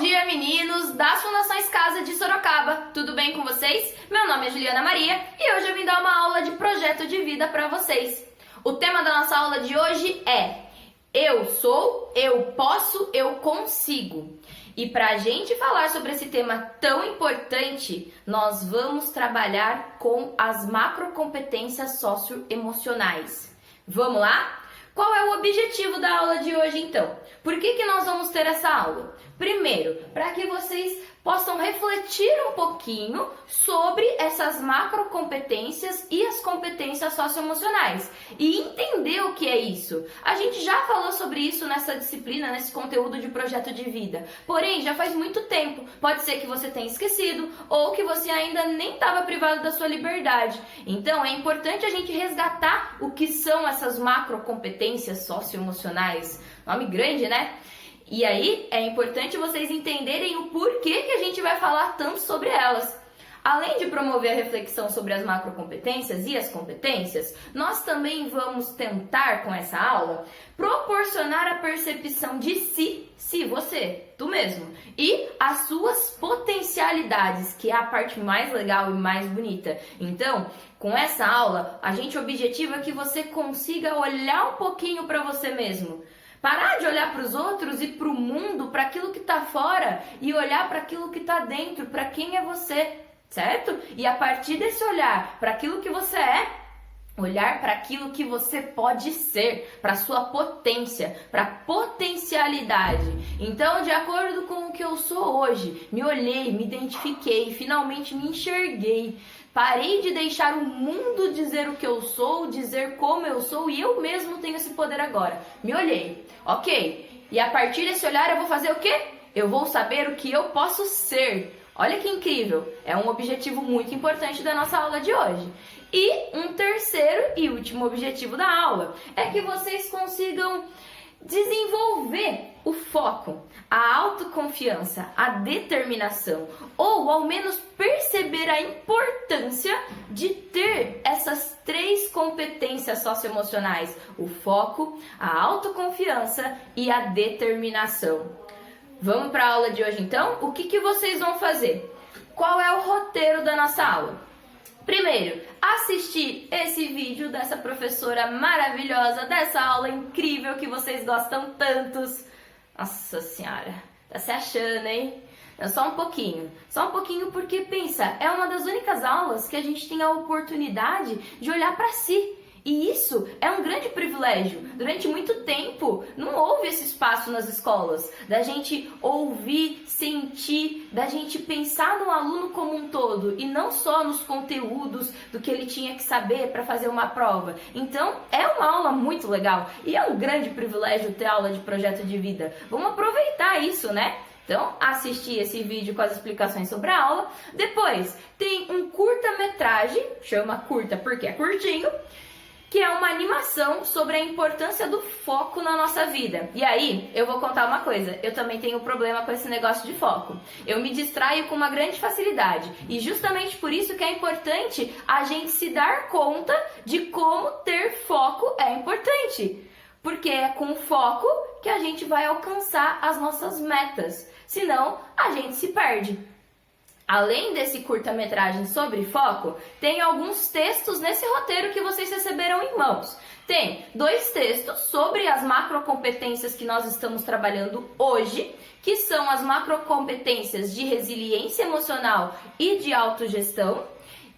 dia, meninos das Fundações Casa de Sorocaba, tudo bem com vocês? Meu nome é Juliana Maria e hoje eu vim dar uma aula de projeto de vida para vocês. O tema da nossa aula de hoje é Eu sou, eu posso, eu consigo. E para a gente falar sobre esse tema tão importante, nós vamos trabalhar com as macrocompetências socioemocionais. Vamos lá? Qual é o objetivo da aula de hoje, então? Por que nós vamos ter essa aula? Primeiro, para que vocês possam refletir um pouquinho sobre essas macrocompetências e as competências socioemocionais e entender o que é isso. A gente já falou sobre isso nessa disciplina, nesse conteúdo de projeto de vida, porém já faz muito tempo. Pode ser que você tenha esquecido ou que você ainda nem estava privado da sua liberdade. Então é importante a gente resgatar o que são essas macrocompetências socioemocionais. Nome grande, né? E aí, é importante vocês entenderem o porquê que a gente vai falar tanto sobre elas. Além de promover a reflexão sobre as macrocompetências e as competências, nós também vamos tentar, com essa aula, proporcionar a percepção de si, você, tu mesmo, e as suas potencialidades, que é a parte mais legal e mais bonita. Então, com essa aula, a gente objetiva que você consiga olhar um pouquinho para você mesmo. Parar de olhar para os outros e para o mundo, para aquilo que está fora e olhar para aquilo que está dentro, para quem é você, certo? E a partir desse olhar para aquilo que você é, olhar para aquilo que você pode ser, para a sua potência, para a potencialidade. Então, de acordo com o que eu sou hoje, me olhei, me identifiquei, finalmente me enxerguei. Parei de deixar o mundo dizer o que eu sou, dizer como eu sou e eu mesmo tenho esse poder agora. Me olhei, ok? E a partir desse olhar eu vou fazer o quê? Eu vou saber o que eu posso ser. Olha que incrível! É um objetivo muito importante da nossa aula de hoje. E um terceiro e último objetivo da aula é que vocês consigam desenvolver o foco, a autoconfiança, a determinação, ou ao menos perceber a importância de ter essas três competências socioemocionais: o foco, a autoconfiança e a determinação. Vamos para a aula de hoje então? O que vocês vão fazer? Qual é o roteiro da nossa aula? Primeiro, assistir esse vídeo dessa professora maravilhosa, dessa aula incrível que vocês gostam tantos. Nossa senhora, tá se achando, hein? Só um pouquinho porque, pensa, é uma das únicas aulas que a gente tem a oportunidade de olhar para si. E isso é um grande privilégio. Durante muito tempo não houve esse espaço nas escolas, da gente ouvir, sentir, da gente pensar no aluno como um todo e não só nos conteúdos do que ele tinha que saber para fazer uma prova. Então é uma aula muito legal e é um grande privilégio ter aula de projeto de vida. Vamos aproveitar isso, né? Então, assistir esse vídeo com as explicações sobre a aula. Depois, tem um curta-metragem, chama curta porque é curtinho, que é uma animação sobre a importância do foco na nossa vida. E aí, eu vou contar uma coisa, eu também tenho problema com esse negócio de foco. Eu me distraio com uma grande facilidade. E justamente por isso que é importante a gente se dar conta de como ter foco é importante. Porque é com foco que a gente vai alcançar as nossas metas. Senão, a gente se perde. Além desse curta-metragem sobre foco, tem alguns textos nesse roteiro que vocês receberam em mãos. Tem 2 textos sobre as macrocompetências que nós estamos trabalhando hoje, que são as macrocompetências de resiliência emocional e de autogestão.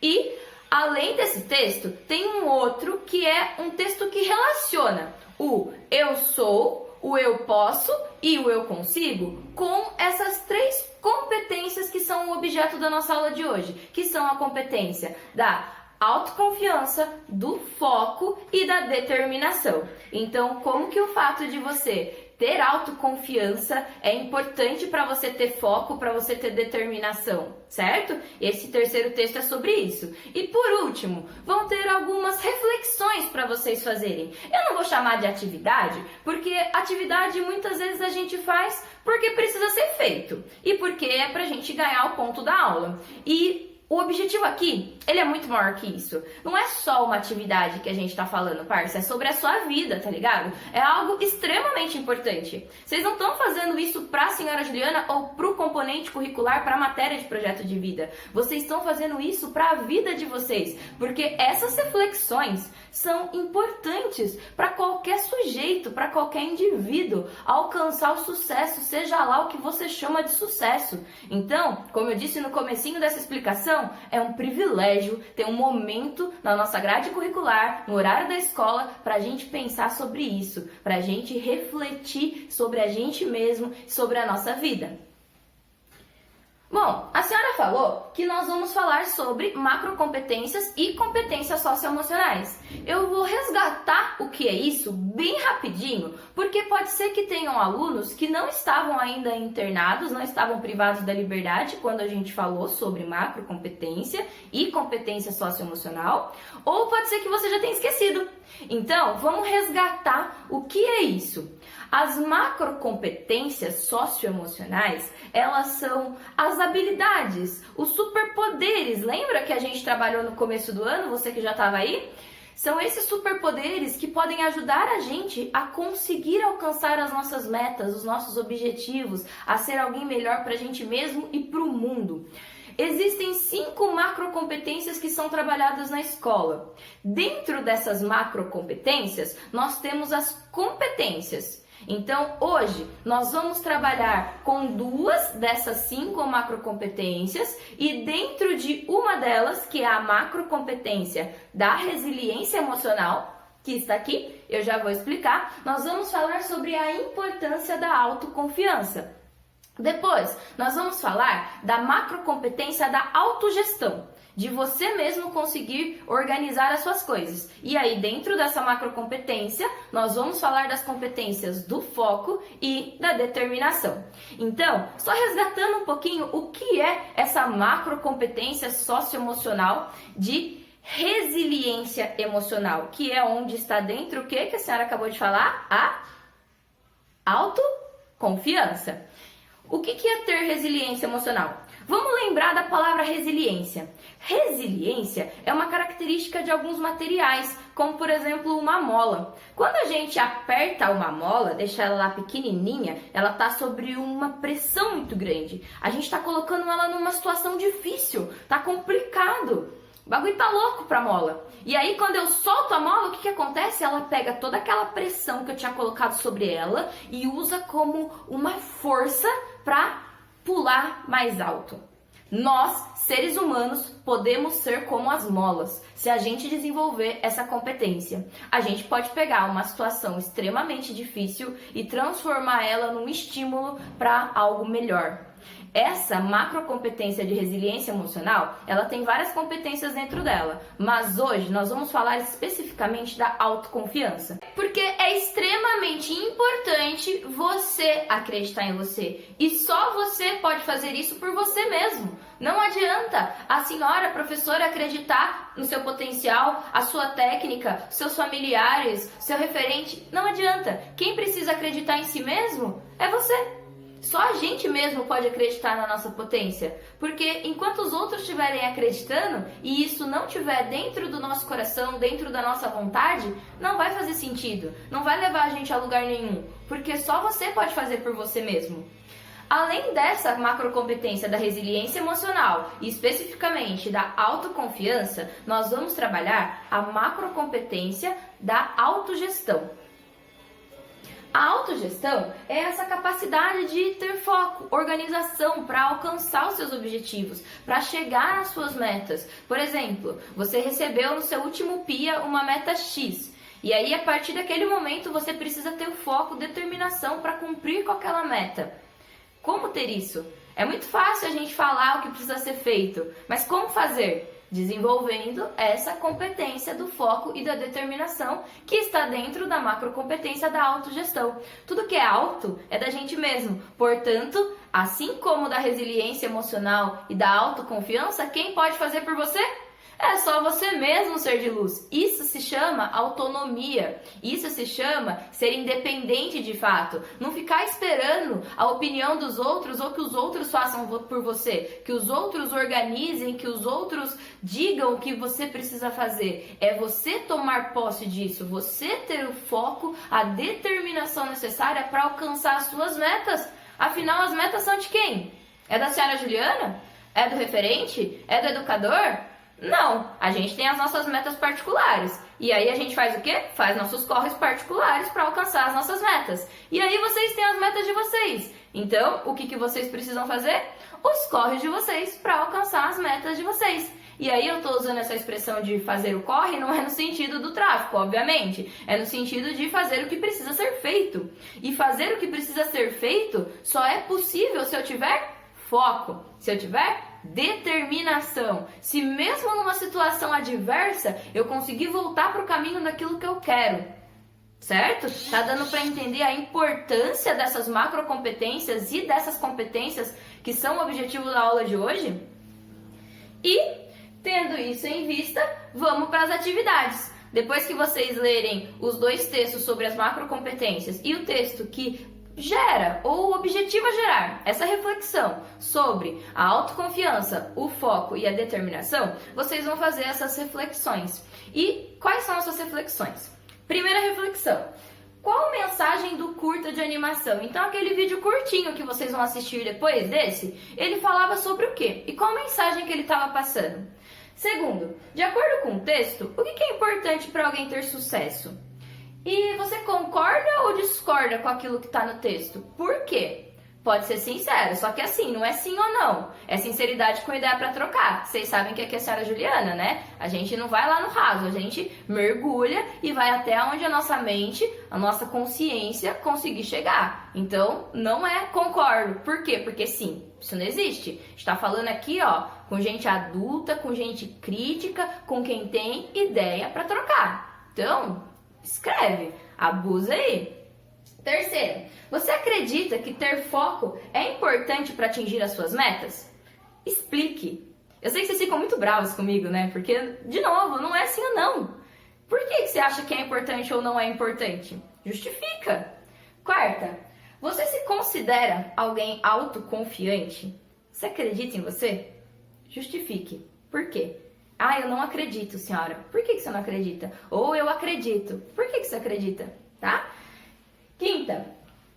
E, além desse texto, tem um outro que é um texto que relaciona o eu sou, o eu posso e o eu consigo com essas 3 competências que são o objeto da nossa aula de hoje, que são a competência da autoconfiança, do foco e da determinação. Então, como que o fato de você ter autoconfiança é importante para você ter foco, para você ter determinação, certo? Esse terceiro texto é sobre isso. E por último, vão ter algumas reflexões para vocês fazerem. Eu não vou chamar de atividade, porque atividade muitas vezes a gente faz porque precisa ser feito e porque é para a gente ganhar o ponto da aula. E o objetivo aqui, ele é muito maior que isso. Não é só uma atividade que a gente tá falando, parça, é sobre a sua vida, tá ligado? É algo extremamente importante. Vocês não estão fazendo isso pra senhora Juliana ou pro componente curricular, pra matéria de projeto de vida. Vocês estão fazendo isso pra vida de vocês, porque essas reflexões são importantes para qualquer sujeito, para qualquer indivíduo alcançar o sucesso, seja lá o que você chama de sucesso. Então, como eu disse no comecinho dessa explicação, é um privilégio ter um momento na nossa grade curricular, no horário da escola, para a gente pensar sobre isso, para a gente refletir sobre a gente mesmo, sobre a nossa vida. Bom, a senhora falou que nós vamos falar sobre macrocompetências e competências socioemocionais. Eu vou resgatar o que é isso bem rapidinho, porque pode ser que tenham alunos que não estavam ainda internados, não estavam privados da liberdade quando a gente falou sobre macrocompetência e competência socioemocional, ou pode ser que você já tenha esquecido. Então, vamos resgatar o que é isso. As macrocompetências socioemocionais, elas são as habilidades, os superpoderes. Lembra que a gente trabalhou no começo do ano, você que já estava aí? São esses superpoderes que podem ajudar a gente a conseguir alcançar as nossas metas, os nossos objetivos, a ser alguém melhor para a gente mesmo e para o mundo. Existem 5 macrocompetências que são trabalhadas na escola. Dentro dessas macrocompetências, nós temos as competências. Então, hoje, nós vamos trabalhar com 2 dessas 5 macrocompetências e dentro de uma delas, que é a macrocompetência da resiliência emocional, que está aqui, eu já vou explicar, nós vamos falar sobre a importância da autoconfiança. Depois, nós vamos falar da macrocompetência da autogestão, de você mesmo conseguir organizar as suas coisas. E aí, dentro dessa macrocompetência, nós vamos falar das competências do foco e da determinação. Então, só resgatando um pouquinho o que é essa macrocompetência socioemocional de resiliência emocional, que é onde está dentro o que a senhora acabou de falar? A autoconfiança. O que é ter resiliência emocional? Vamos lembrar da palavra resiliência. Resiliência é uma característica de alguns materiais, como por exemplo uma mola. Quando a gente aperta uma mola, deixa ela lá pequenininha, ela está sobre uma pressão muito grande. A gente está colocando ela numa situação difícil, tá complicado. O bagulho tá louco pra mola. E aí, quando eu solto a mola, o que acontece? Ela pega toda aquela pressão que eu tinha colocado sobre ela e usa como uma força pra pular mais alto. Nós, seres humanos, podemos ser como as molas se a gente desenvolver essa competência. A gente pode pegar uma situação extremamente difícil e transformar ela num estímulo para algo melhor. Essa macrocompetência de resiliência emocional, ela tem várias competências dentro dela, mas hoje nós vamos falar especificamente da autoconfiança. Porque é extremamente importante você acreditar em você, e só você pode fazer isso por você mesmo. Não adianta a senhora professora acreditar no seu potencial, a sua técnica, seus familiares, seu referente, não adianta. Quem precisa acreditar em si mesmo é você. Só a gente mesmo pode acreditar na nossa potência, porque enquanto os outros estiverem acreditando e isso não estiver dentro do nosso coração, dentro da nossa vontade, não vai fazer sentido, não vai levar a gente a lugar nenhum, porque só você pode fazer por você mesmo. Além dessa macrocompetência da resiliência emocional e especificamente da autoconfiança, nós vamos trabalhar a macrocompetência da autogestão. A autogestão é essa capacidade de ter foco, organização para alcançar os seus objetivos, para chegar às suas metas. Por exemplo, você recebeu no seu último PIA uma meta X. E aí, a partir daquele momento, você precisa ter o foco, determinação para cumprir com aquela meta. Como ter isso? É muito fácil a gente falar o que precisa ser feito, mas como fazer? Desenvolvendo essa competência do foco e da determinação que está dentro da macrocompetência da autogestão. Tudo que é auto é da gente mesmo. Portanto, assim como da resiliência emocional e da autoconfiança, quem pode fazer por você? É só você mesmo ser de luz. Isso se chama autonomia. Isso se chama ser independente de fato. Não ficar esperando a opinião dos outros ou que os outros façam por você. Que os outros organizem, que os outros digam o que você precisa fazer. É você tomar posse disso. Você ter o foco, a determinação necessária para alcançar as suas metas. Afinal, as metas são de quem? É da senhora Juliana? É do referente? É do educador? Não, a gente tem as nossas metas particulares. E aí a gente faz o quê? Faz nossos corres particulares para alcançar as nossas metas. E aí vocês têm as metas de vocês. Então, o que vocês precisam fazer? Os corres de vocês para alcançar as metas de vocês. E aí eu estou usando essa expressão de fazer o corre, não é no sentido do tráfico, obviamente. É no sentido de fazer o que precisa ser feito. E fazer o que precisa ser feito só é possível se eu tiver foco, se eu tiver determinação, se mesmo numa situação adversa eu conseguir voltar para o caminho daquilo que eu quero, certo? Tá dando para entender a importância dessas macrocompetências e dessas competências que são o objetivo da aula de hoje? E, tendo isso em vista, vamos para as atividades. Depois que vocês lerem os dois textos sobre as macrocompetências e o texto que gera, ou o objetivo é gerar, essa reflexão sobre a autoconfiança, o foco e a determinação, vocês vão fazer essas reflexões. E quais são essas reflexões? Primeira reflexão: qual mensagem do curta de animação? Então, aquele vídeo curtinho que vocês vão assistir depois desse, ele falava sobre o quê? E qual mensagem que ele estava passando? Segundo, de acordo com o texto, o que é importante para alguém ter sucesso? E você concorda ou discorda com aquilo que está no texto? Por quê? Pode ser sincero, só que assim, não é sim ou não. É sinceridade com ideia para trocar. Vocês sabem que aqui é a senhora Juliana, né? A gente não vai lá no raso, a gente mergulha e vai até onde a nossa mente, a nossa consciência conseguir chegar. Então, não é concordo. Por quê? Porque sim, isso não existe. A gente está falando aqui, ó, com gente adulta, com gente crítica, com quem tem ideia para trocar. Então, escreve, abusa aí. Terceiro, você acredita que ter foco é importante para atingir as suas metas? Explique. Eu sei que vocês ficam muito bravos comigo, né? Porque, de novo, não é sim ou não. Por que você acha que é importante ou não é importante? Justifica. Quarta, você se considera alguém autoconfiante? Você acredita em você? Justifique. Por quê? Ah, eu não acredito, senhora. Por que você não acredita? Ou eu acredito. Por que você acredita? Tá? Quinta,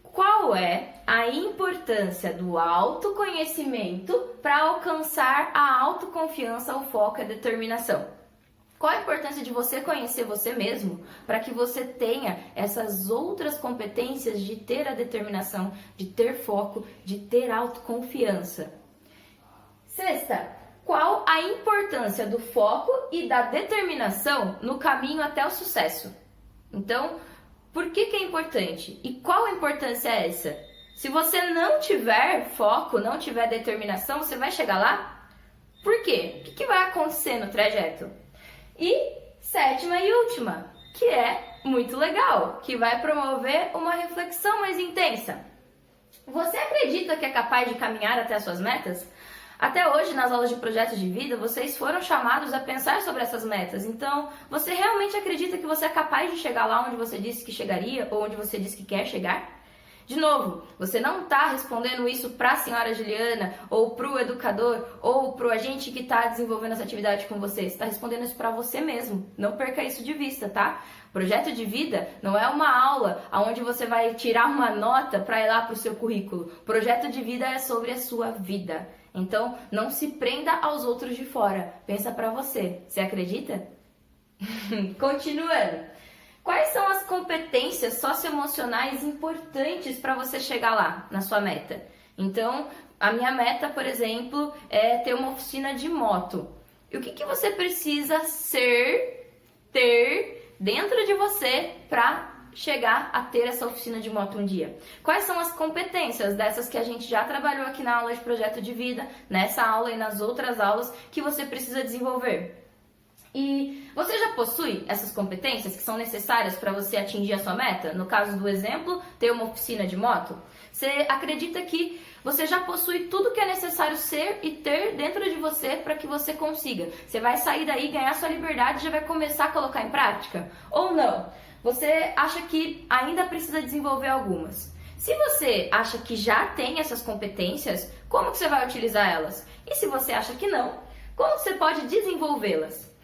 qual é a importância do autoconhecimento para alcançar a autoconfiança, o foco e a determinação? Qual a importância de você conhecer você mesmo para que você tenha essas outras competências de ter a determinação, de ter foco, de ter autoconfiança? Sexta, qual a importância do foco e da determinação no caminho até o sucesso? Então, por que é importante? E qual a importância é essa? Se você não tiver foco, não tiver determinação, você vai chegar lá? Por quê? O que vai acontecer no trajeto? E sétima e última, que é muito legal, que vai promover uma reflexão mais intensa. Você acredita que é capaz de caminhar até as suas metas? Até hoje, nas aulas de projetos de vida, vocês foram chamados a pensar sobre essas metas. Então, você realmente acredita que você é capaz de chegar lá onde você disse que chegaria ou onde você disse que quer chegar? De novo, você não está respondendo isso para a senhora Juliana ou para o educador ou para o agente que está desenvolvendo essa atividade com você. Você está respondendo isso para você mesmo. Não perca isso de vista, tá? Projeto de vida não é uma aula onde você vai tirar uma nota para ir lá para o seu currículo. Projeto de vida é sobre a sua vida. Então, não se prenda aos outros de fora. Pensa para você. Você acredita? Continuando. Quais são as competências socioemocionais importantes para você chegar lá, na sua meta? Então, a minha meta, por exemplo, é ter uma oficina de moto. E o que você precisa ter dentro de você para chegar a ter essa oficina de moto um dia? Quais são as competências dessas que a gente já trabalhou aqui na aula de projeto de vida, nessa aula e nas outras aulas que você precisa desenvolver? E você já possui essas competências que são necessárias para você atingir a sua meta? No caso do exemplo, ter uma oficina de moto? Você acredita que você já possui tudo que é necessário ser e ter dentro de você para que você consiga? Você vai sair daí, ganhar sua liberdade e já vai começar a colocar em prática? Ou não? Você acha que ainda precisa desenvolver algumas? Se você acha que já tem essas competências, como que você vai utilizar elas? E se você acha que não, como você pode desenvolvê-las?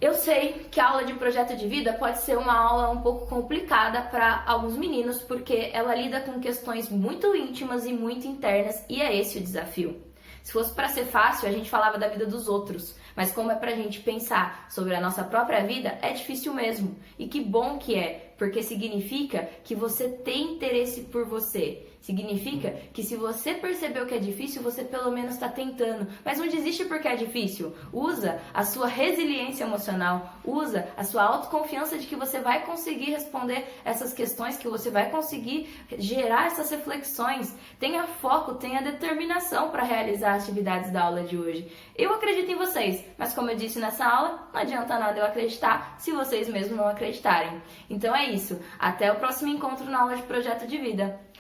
Eu sei que a aula de projeto de vida pode ser uma aula um pouco complicada para alguns meninos, porque ela lida com questões muito íntimas e muito internas, e é esse o desafio. Se fosse para ser fácil, a gente falava da vida dos outros, mas como é pra gente pensar sobre a nossa própria vida, é difícil mesmo. E que bom que é, porque significa que você tem interesse por você. Significa que se você percebeu que é difícil, você pelo menos está tentando. Mas não desiste porque é difícil. Usa a sua resiliência emocional, usa a sua autoconfiança de que você vai conseguir responder essas questões, que você vai conseguir gerar essas reflexões. Tenha foco, tenha determinação para realizar as atividades da aula de hoje. Eu acredito em vocês, mas como eu disse nessa aula, não adianta nada eu acreditar se vocês mesmos não acreditarem. Então é isso. Até o próximo encontro na aula de projeto de vida.